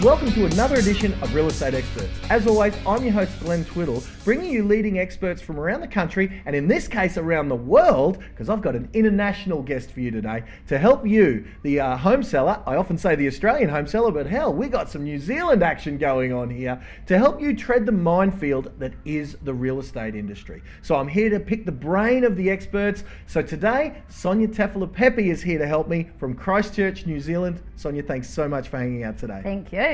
welcome to another edition of Real Estate Experts. As always, I'm your host Glenn Twiddle, bringing you leading experts from around the country, and in this case around the world, because I've got an international guest for you today to help you, the home seller. I often say the Australian home seller, but hell, we got some New Zealand action going on here to help you tread the minefield that is the real estate industry. So I'm here to pick the brain of the experts. So today, Sonia Tafilipepe is here to help me from Christchurch, New Zealand. Sonia, thanks so much for hanging out today. Thank you.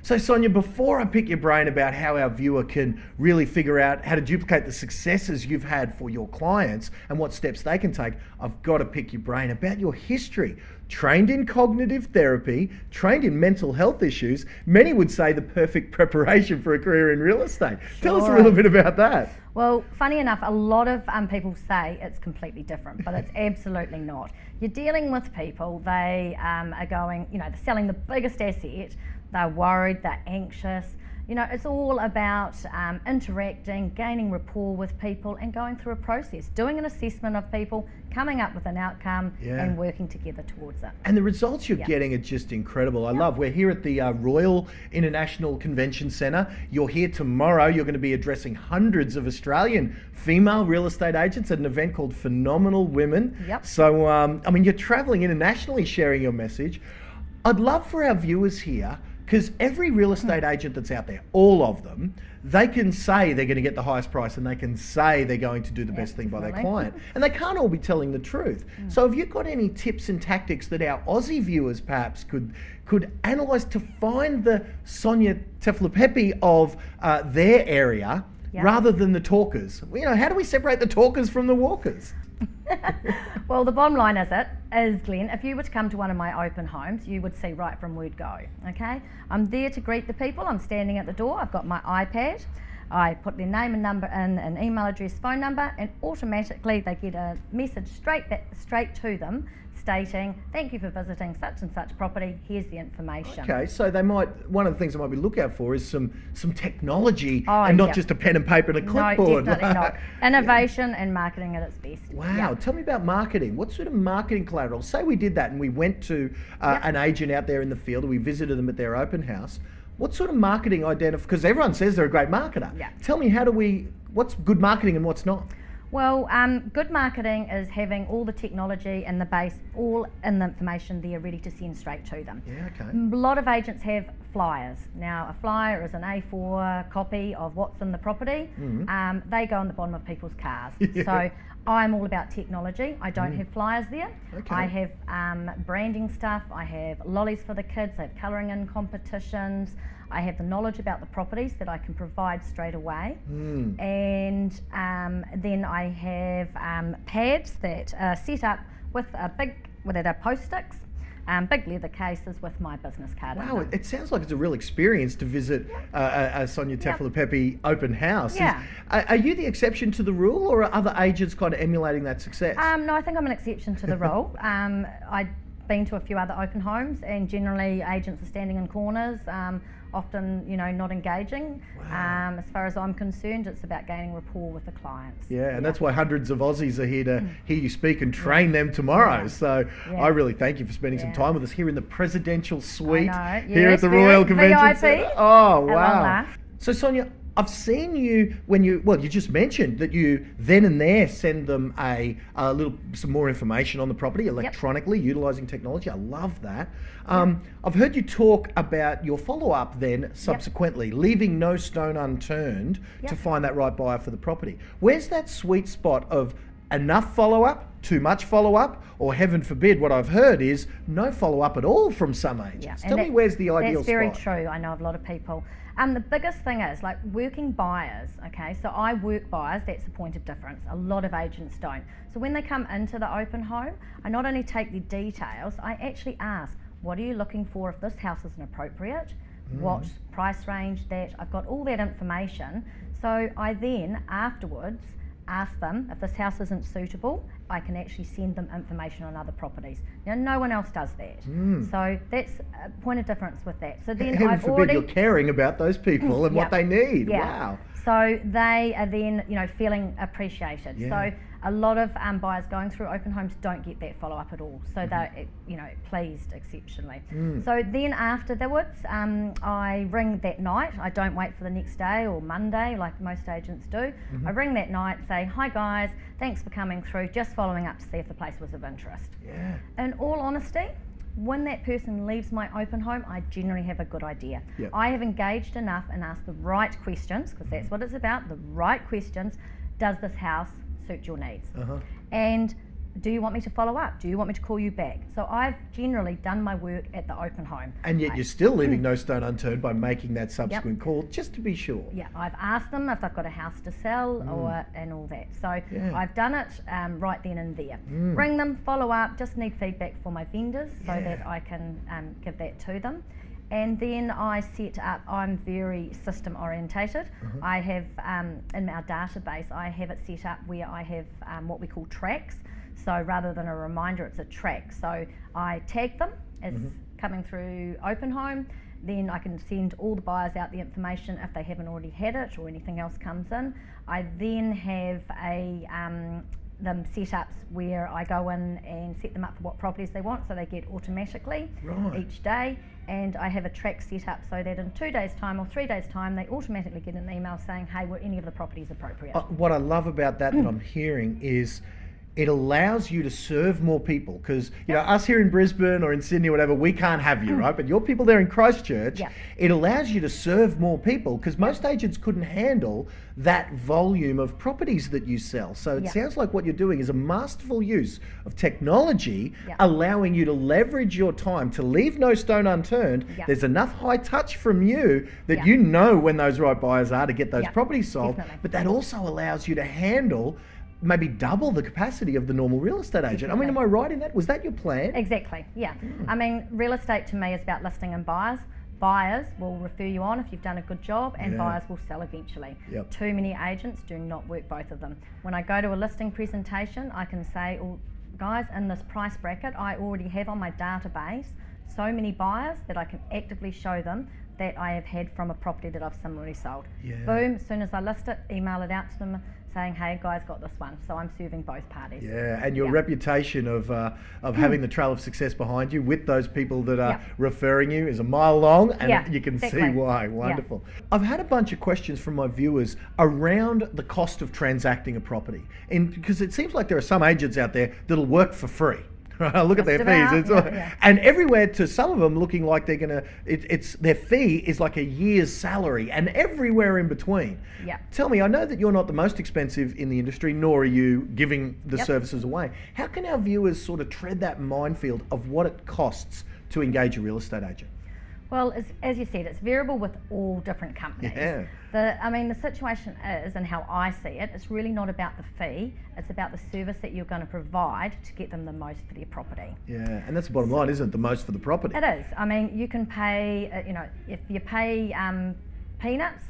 So Sonia, before I pick your brain about how our viewer can really figure out how to duplicate the successes you've had for your clients and what steps they can take, I've got to pick your brain about your history. Trained in cognitive therapy, trained in mental health issues, many would say the perfect preparation for a career in real estate. Tell us a little bit about that. Well, funny enough, a lot of people say it's completely different, but it's absolutely not. You're dealing with people, they are going, they're selling the biggest asset, they're worried, they're anxious. It's all about interacting, gaining rapport with people and going through a process, doing an assessment of people, coming up with an outcome and working together towards it. And the results you're getting are just incredible. I love, we're here at the Royal International Convention Centre. You're here tomorrow. You're going to be addressing hundreds of Australian female real estate agents at an event called Phenomenal Women. Yep. So, you're travelling internationally sharing your message. I'd love for our viewers here, because every real estate agent that's out there, all of them, they can say they're going to get the highest price and they can say they're going to do the best thing by their client. And they can't all be telling the truth. So have you got any tips and tactics that our Aussie viewers perhaps could analyse to find the Sonia Tafilipepe of their area rather than the talkers? How do we separate the talkers from the walkers? Well, the bottom line is, Glenn, if you were to come to one of my open homes, you would see right from word go, okay? I'm there to greet the people. I'm standing at the door. I've got my iPad. I put their name and number in, an email address, phone number, and automatically they get a message straight to them stating, thank you for visiting such and such property, here's the information. Okay, so one of the things they might be looking out for is some technology and not just a pen and paper and a clipboard. No, definitely not. Innovation and marketing at its best. Wow, tell me about marketing. What sort of marketing collateral? Say we did that and we went to an agent out there in the field, and we visited them at their open house. What sort of marketing because everyone says they're a great marketer. Yeah. Tell me, what's good marketing and what's not? Well, good marketing is having all the technology and the base, all in the information there ready to send straight to them. Yeah, okay. A lot of agents have flyers. Now, a flyer is an A4 copy of what's in the property. They go on the bottom of people's cars. So I'm all about technology. I don't have flyers there. Okay. I have branding stuff. I have lollies for the kids. I have colouring in competitions. I have the knowledge about the properties that I can provide straight away. And then I have pads that are set up with post-its, big leather cases with my business card. Wow, it sounds like it's a real experience to visit a Sonia Tafilipepe open house. Yeah. Are you the exception to the rule, or are other agents kind of emulating that success? No, I think I'm an exception to the rule. I've been to a few other open homes, and generally agents are standing in corners, often not engaging. Wow. As far as I'm concerned, it's about gaining rapport with the clients. Yeah, and that's why hundreds of Aussies are here to hear you speak and train them tomorrow. So I really thank you for spending some time with us here in the presidential suite here at the Royal Convention Centre. Oh, wow. So Sonia, I've seen you you just mentioned that you then and there send them some more information on the property electronically, utilising technology. I love that. I've heard you talk about your follow-up then subsequently, leaving no stone unturned to find that right buyer for the property. Where's that sweet spot of enough follow-up, too much follow-up, or heaven forbid, what I've heard is no follow-up at all from some agents? Tell me where's the ideal spot. That's very true. I know of a lot of people. The biggest thing is like working buyers, okay? So I work buyers, that's the point of difference. A lot of agents don't. So when they come into the open home, I not only take the details, I actually ask, what are you looking for if this house isn't appropriate? What price range that? I've got all that information. So I then afterwards ask them if this house isn't suitable, I can actually send them information on other properties. Now, no one else does that. So that's a point of difference with that. So then Heaven forbid you're caring about those people and what they need. Wow. So they are then, feeling appreciated. Yeah. So a lot of buyers going through open homes don't get that follow-up at all. So they're, pleased exceptionally. So then afterwards, I ring that night. I don't wait for the next day or Monday like most agents do. I ring that night, say, hi guys, thanks for coming through, just following up to see if the place was of interest. Yeah. In all honesty, when that person leaves my open home, I generally have a good idea. Yep. I have engaged enough and asked the right questions, because that's what it's about, the right questions. Does this house suit your needs? And do you want me to follow up? Do you want me to call you back? So I've generally done my work at the open home. And yet you're still leaving no stone unturned by making that subsequent call, just to be sure. Yeah, I've asked them if they've got a house to sell and all that. So I've done it right then and there. Ring them, follow up, just need feedback for my vendors so that I can give that to them. And then I set up, I'm very system orientated. I have, in our database, I have it set up where I have what we call tracks. So rather than a reminder, it's a track. So I tag them as coming through open home. Then I can send all the buyers out the information if they haven't already had it or anything else comes in. I then have them set ups where I go in and set them up for what properties they want, so they get automatically each day. And I have a track set up so that in 2 days' time or 3 days' time, they automatically get an email saying, hey, were any of the properties appropriate? What I love about that I'm hearing is it allows you to serve more people, because us here in Brisbane or in Sydney or whatever, we can't have you, right? But your people there in Christchurch, it allows you to serve more people, because most agents couldn't handle that volume of properties that you sell. So it sounds like what you're doing is a masterful use of technology, allowing you to leverage your time to leave no stone unturned. There's enough high touch from you that you know when those right buyers are to get those properties sold. Definitely. But that also allows you to handle maybe double the capacity of the normal real estate agent. I mean, am I right in that? Was that your plan? Exactly, yeah. I mean, real estate to me is about listing and buyers. Buyers will refer you on if you've done a good job, and buyers will sell eventually. Too many agents do not work both of them. When I go to a listing presentation, I can say, oh, guys, in this price bracket, I already have on my database so many buyers that I can actively show them that I have had from a property that I've similarly sold. Boom, as soon as I list it, email it out to them saying, hey guys, got this one. So I'm serving both parties. And your reputation of having the trail of success behind you with those people that are referring you is a mile long, and you can see why. Wonderful. I've had a bunch of questions from my viewers around the cost of transacting a property, and because it seems like there are some agents out there that'll work for free. Look at their fees. And everywhere to some of them looking like they're gonna, it's their fee is like a year's salary, and everywhere in between. Tell me, I know that you're not the most expensive in the industry, nor are you giving the services away. How can our viewers sort of tread that minefield of what it costs to engage a real estate agent? Well, as you said, it's variable with all different companies. The situation is, and how I see it, it's really not about the fee, it's about the service that you're going to provide to get them the most for their property. And that's the bottom line, isn't it? The most for the property. It is. I mean, you can pay, if you pay peanuts,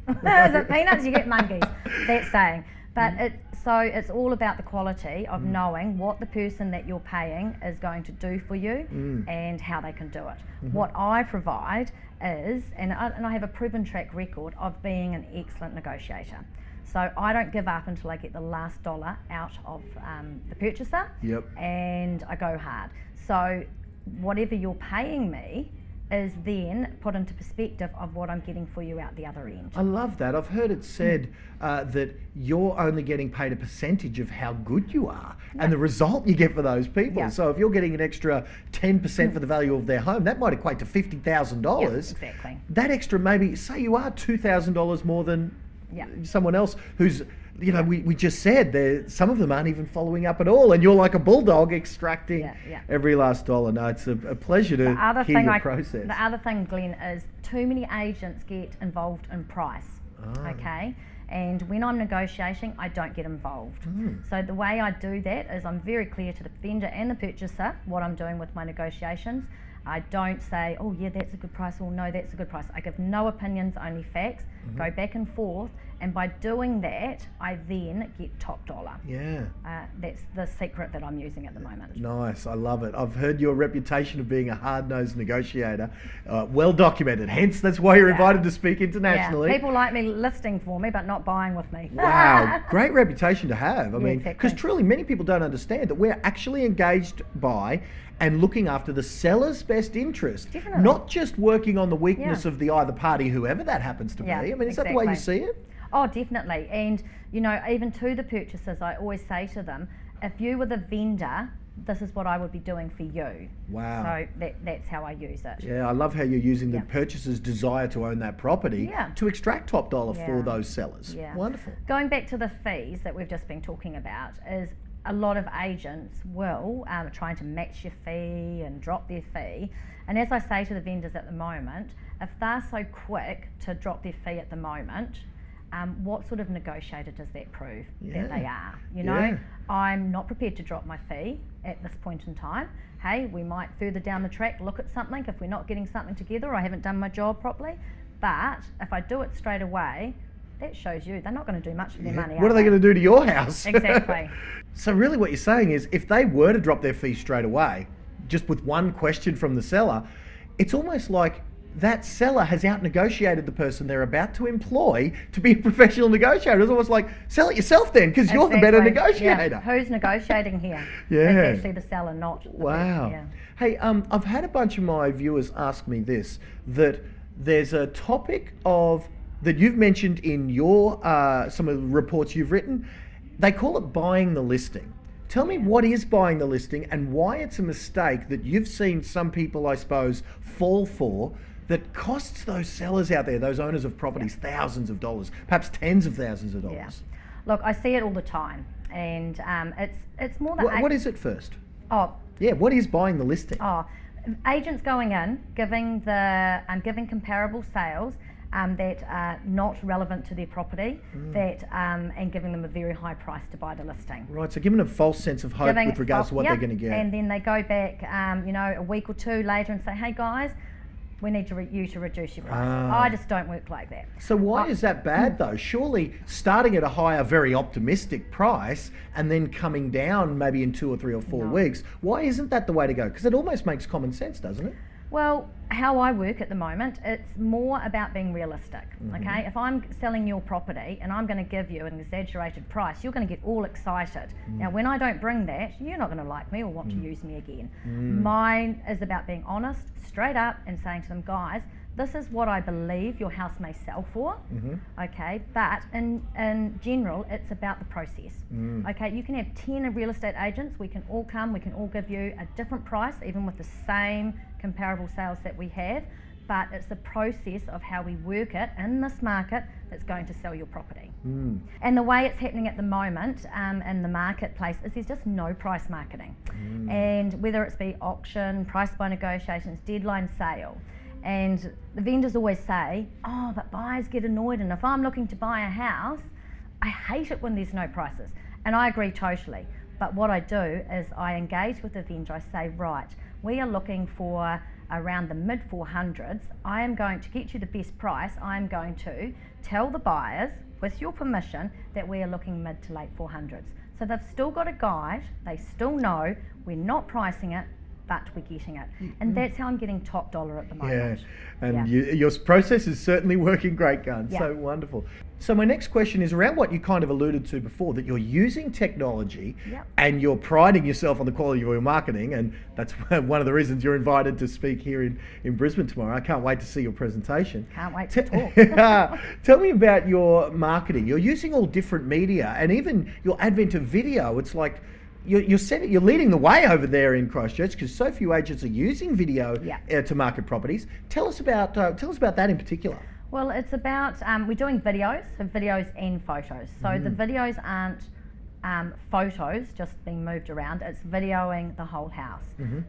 is it peanuts? You get monkeys, that's saying. But it's all about the quality of knowing what the person that you're paying is going to do for you and how they can do it. What I provide is, and I have a proven track record of being an excellent negotiator. So I don't give up until I get the last dollar out of the purchaser, and I go hard. So whatever you're paying me is then put into perspective of what I'm getting for you out the other end. I love that. I've heard it said that you're only getting paid a percentage of how good you are and the result you get for those people. So if you're getting an extra 10% for the value of their home, that might equate to $50,000. Exactly. That extra, maybe, say you are $2,000 more than someone else who's, we just said some of them aren't even following up at all, and you're like a bulldog extracting every last dollar. No, it's a pleasure to hear your process. The other thing, Glenn, is too many agents get involved in price. Okay, and when I'm negotiating, I don't get involved. So the way I do that is I'm very clear to the vendor and the purchaser what I'm doing with my negotiations. I don't say, oh yeah, that's a good price, or no, that's a good price. I give no opinions, only facts, go back and forth, and by doing that, I then get top dollar. Yeah. That's the secret that I'm using at the moment. Nice, I love it. I've heard your reputation of being a hard-nosed negotiator, well documented, hence that's why you're invited to speak internationally. Yeah. People like me listing for me, but not buying with me. Wow, great reputation to have. I mean, because truly many people don't understand that we're actually engaged by and looking after the seller's best interest. Definitely. Not just working on the weakness of the either party, whoever that happens to be. I mean, is that the way you see it? Oh, definitely. And, you know, even to the purchasers, I always say to them, if you were the vendor, this is what I would be doing for you. Wow. So that's how I use it. Yeah, I love how you're using the purchaser's desire to own that property to extract top dollar for those sellers. Yeah. Wonderful. Going back to the fees that we've just been talking about, is a lot of agents will trying to match your fee and drop their fee. And as I say to the vendors at the moment, if they're so quick to drop their fee at the moment, what sort of negotiator does that prove that they are? You know, I'm not prepared to drop my fee at this point in time. Hey, we might further down the track look at something if we're not getting something together, or I haven't done my job properly. But if I do it straight away, that shows you they're not going to do much for their money. What are they going to do to your house? Exactly. So really what you're saying is, if they were to drop their fee straight away, just with one question from the seller, it's almost like that seller has out-negotiated the person they're about to employ to be a professional negotiator. It's almost like, sell it yourself then, because you're the better negotiator. Yeah. Who's negotiating here? Yeah. It's actually the seller, not the wow. person. Hey, I've had a bunch of my viewers ask me this, that there's a topic of that you've mentioned in your some of the reports you've written. They call it buying the listing. Tell me what is buying the listing and why it's a mistake that you've seen some people, I suppose, fall for, that costs those sellers out there, those owners of properties, thousands of dollars, perhaps tens of thousands of dollars. Yeah. Look, I see it all the time, and it's more that... What is it first? Oh. Yeah, what is buying the listing? Oh, agents going in, giving comparable sales that are not relevant to their property, and giving them a very high price to buy the listing. Right, so giving them a false sense of hope with regards to what they're going to get. And then they go back, you know, a week or two later and say, hey guys, we need you to reduce your price. I just don't work like that. So why is that bad though? Surely starting at a higher, very optimistic price and then coming down maybe in 2 or 3 or 4 weeks, why isn't that the way to go? Because it almost makes common sense, doesn't it? Well, how I work at the moment, it's more about being realistic, okay? If I'm selling your property and I'm going to give you an exaggerated price, you're going to get all excited. Now, when I don't bring that, you're not going to like me or want to use me again. Mine is about being honest, straight up, and saying to them, guys, this is what I believe your house may sell for, okay? But in general, it's about the process, okay? You can have 10 real estate agents, we can all come, we can all give you a different price, even with the same comparable sales that we have, but it's the process of how we work it in this market that's going to sell your property. And the way it's happening at the moment in the marketplace is there's just no price marketing. And whether it's be auction, price by negotiations, deadline sale, and the vendors always say, oh, but buyers get annoyed, and if I'm looking to buy a house, I hate it when there's no prices. And I agree totally. But what I do is I engage with the vendor. I say, right, we are looking for around the mid 400s. I am going to get you the best price. I am going to tell the buyers, with your permission, that we are looking mid to late 400s. So they've still got a guide. They still know we're not pricing it, but we're getting it. And that's how I'm getting top dollar at the moment. Yeah, and your process is certainly working great, guns. So wonderful. So my next question is around what you kind of alluded to before, that you're using technology and you're priding yourself on the quality of your marketing, and that's one of the reasons you're invited to speak here in Brisbane tomorrow. I can't wait to see your presentation. Can't wait to talk. Tell me about your marketing. You're using all different media, and even your advent of video. It's like you're leading the way over there in Christchurch, because so few agents are using video to market properties. Tell us about that in particular. Well, it's about we're doing videos and photos. So the videos aren't photos just being moved around. It's videoing the whole house.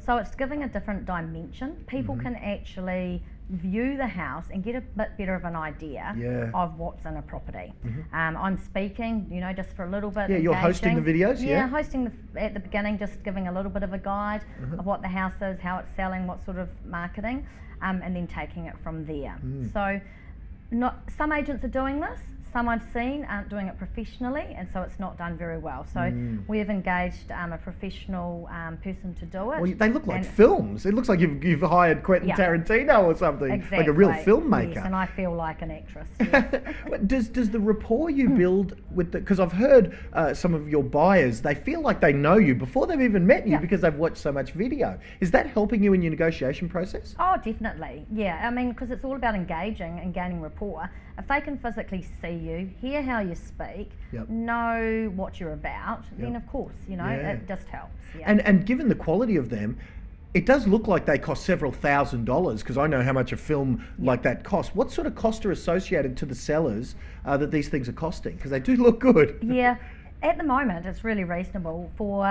So it's giving a different dimension. People can actually view the house and get a bit better of an idea of what's in a property. I'm speaking, just for a little bit. Yeah, you're hosting the videos. Yeah, hosting at the beginning, just giving a little bit of a guide of what the house is, how it's selling, what sort of marketing, and then taking it from there. So, some agents are doing this. Some I've seen aren't doing it professionally, and so it's not done very well. So we've engaged a professional person to do it. Well, they look like films. It looks like you've hired Quentin Tarantino or something, exactly. like a real filmmaker. Yes, and I feel like an actress. Yes. Does the rapport you build with because I've heard some of your buyers, they feel like they know you before they've even met you because they've watched so much video. Is that helping you in your negotiation process? Oh, definitely. Yeah, I mean, because it's all about engaging and gaining rapport. If they can physically see you, hear how you speak, know what you're about, then of course, it just helps. Yeah. And given the quality of them, it does look like they cost several $1,000s, because I know how much a film like that costs. What sort of costs are associated to the sellers that these things are costing? Because they do look good. Yeah. At the moment, it's really reasonable for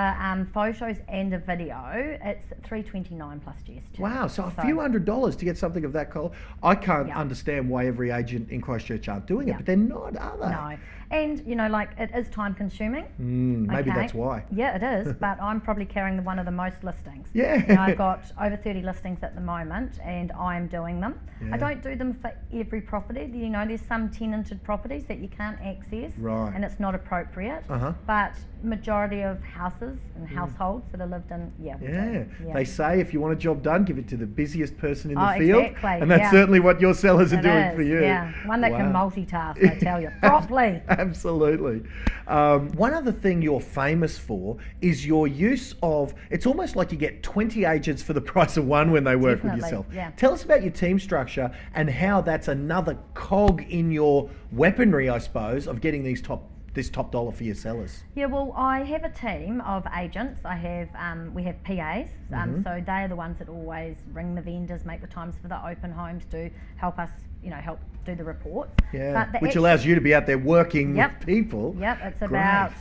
photos and a video. It's $329 plus GST. Wow, so a few $100s to get something of that quality. I can't understand why every agent in Christchurch aren't doing it, but they're not, are they? No. And, it is time consuming. Maybe that's why. Yeah, it is, but I'm probably carrying one of the most listings. Yeah. I've got over 30 listings at the moment, and I'm doing them. Yeah. I don't do them for every property. There's some tenanted properties that you can't access, and it's not appropriate. But majority of houses and households that are lived in, They say if you want a job done, give it to the busiest person in the field. Exactly. And that's certainly what your sellers are doing for you. Yeah, one that can multitask, I tell you, properly. Absolutely. One other thing you're famous for is your use of, it's almost like you get 20 agents for the price of one when they work with yourself. Yeah. Tell us about your team structure and how that's another cog in your weaponry, I suppose, of getting this top dollar for your sellers. Yeah, well, I have a team of agents. We have PAs, so they are the ones that always ring the vendors, make the times for the open homes, to help us, help do the reports. Yeah, which allows you to be out there working with people. Yep, it's about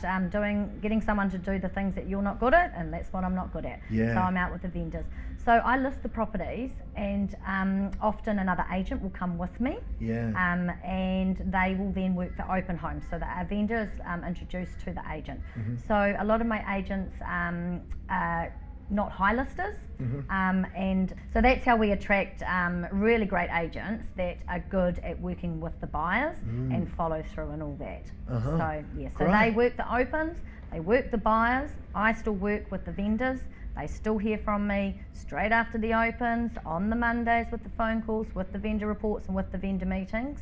getting someone to do the things that you're not good at, and that's what I'm not good at. Yeah. So I'm out with the vendors. So I list the properties, and often another agent will come with me. Yeah. And they will then work the open homes, so that our vendor is introduced to the agent. So a lot of my agents are not high listers, and so that's how we attract really great agents that are good at working with the buyers and follow through and all that. So they work the opens, they work the buyers, I still work with the vendors. They still hear from me straight after the opens, on the Mondays with the phone calls, with the vendor reports and with the vendor meetings.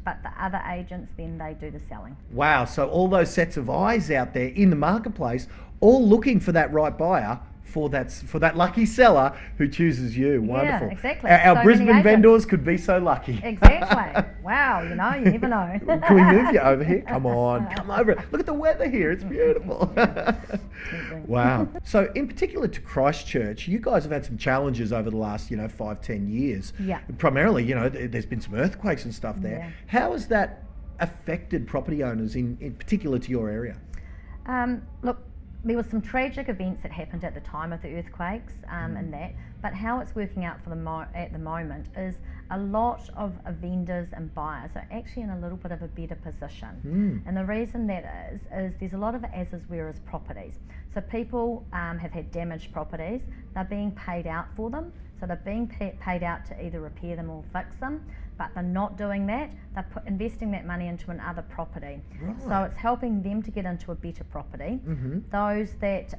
But the other agents, then they do the selling. Wow, so all those sets of eyes out there in the marketplace, all looking for that right buyer, for that lucky seller who chooses you. Wonderful. Yeah, exactly. Our so Brisbane vendors could be so lucky. Exactly. Wow, you never know. Can we move you over here? Come on, come over. Look at the weather here, it's beautiful. Wow. So in particular to Christchurch, you guys have had some challenges over the last, 5-10 years. Yeah. Primarily, there's been some earthquakes and stuff there. Yeah. How has that affected property owners in particular to your area? Look, there was some tragic events that happened at the time of the earthquakes and that, but how it's working out for at the moment is a lot of vendors and buyers are actually in a little bit of a better position. And the reason that is there's a lot of as-is whereas properties. So people have had damaged properties, they're being paid out for them. So they're being paid out to either repair them or fix them, but they're not doing that. They're investing that money into another property. Right. So it's helping them to get into a better property. Those that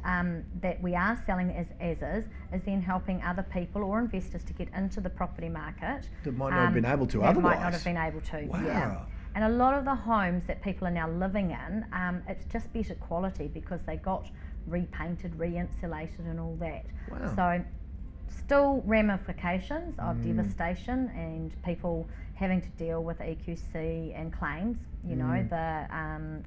we are selling as is then helping other people or investors to get into the property market. That might not have been able to otherwise. Might not have been able to, Wow. yeah. And a lot of the homes that people are now living in, it's just better quality because they got repainted, re-insulated and all that. Wow. So still ramifications of devastation and people having to deal with EQC and claims, the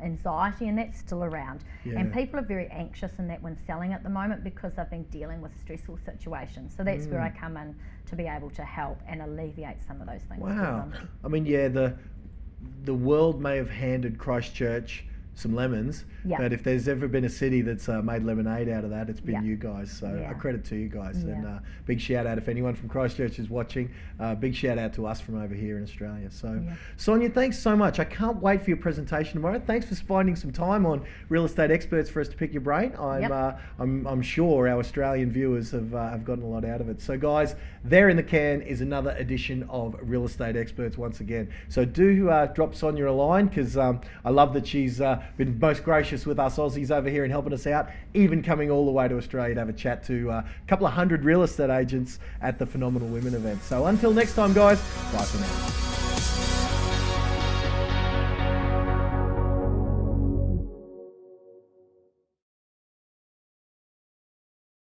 anxiety, and that's still around. Yeah. And people are very anxious in that when selling at the moment because they've been dealing with stressful situations. So that's where I come in to be able to help and alleviate some of those things. Wow. I mean, the world may have handed Christchurch some lemons. Yeah. But if there's ever been a city that's made lemonade out of that, it's been Yeah. you guys. So Yeah. a credit to you guys. Yeah. And big shout out if anyone from Christchurch is watching. Big shout out to us from over here in Australia. So Yeah. Sonia, thanks so much. I can't wait for your presentation tomorrow. Thanks for finding some time on Real Estate Experts for us to pick your brain. I'm sure our Australian viewers have gotten a lot out of it. So guys, there in the can is another edition of Real Estate Experts once again. So do drop Sonia a line, because I love that she's been most gracious with us Aussies over here and helping us out, even coming all the way to Australia to have a chat to a couple of hundred real estate agents at the Phenomenal Women event. So until next time guys, bye for now.